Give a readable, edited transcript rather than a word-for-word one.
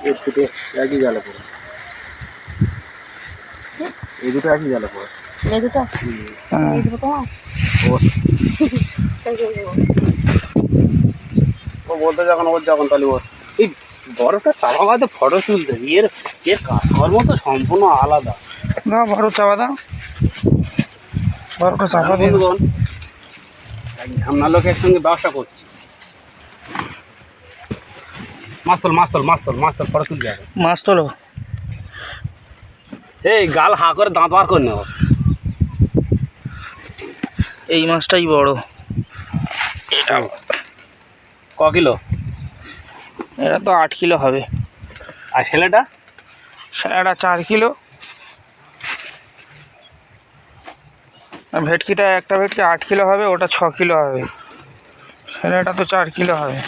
এই দুটো একই জালে পড়ে, এই দুটো একই জালে পড়ে। এই দুটো এই দুটো তোমার? ও বলতে যখন ওর যখন তাহলে ওর এই বড়টা চাপা বাদে ফটো তুলতে এর এর কাজকর্ম তো সম্পূর্ণ আলাদা। না বড় চাপা দাও, বড়টা চাপা দিয়ে দাও। বন্ধুগণ, এক ঝামনা লোকের সঙ্গে ব্যবসা করছি। মাছ তোল ফটো তুলতে হবে। মাছ তোলো। এই গাল হা করে দাঁত বার করে নেব। এই মাছটাই বড়। এটা ক কিলো? এটা তো 8 কিলো হবে। আর ছেলেটা? সেটা 4 কিলো। আর ভেটকিটা, একটা ভেটকি 8 কিলো হবে, ওটা 6 কিলো হবে। সেটা তো 4 কিলো হবে।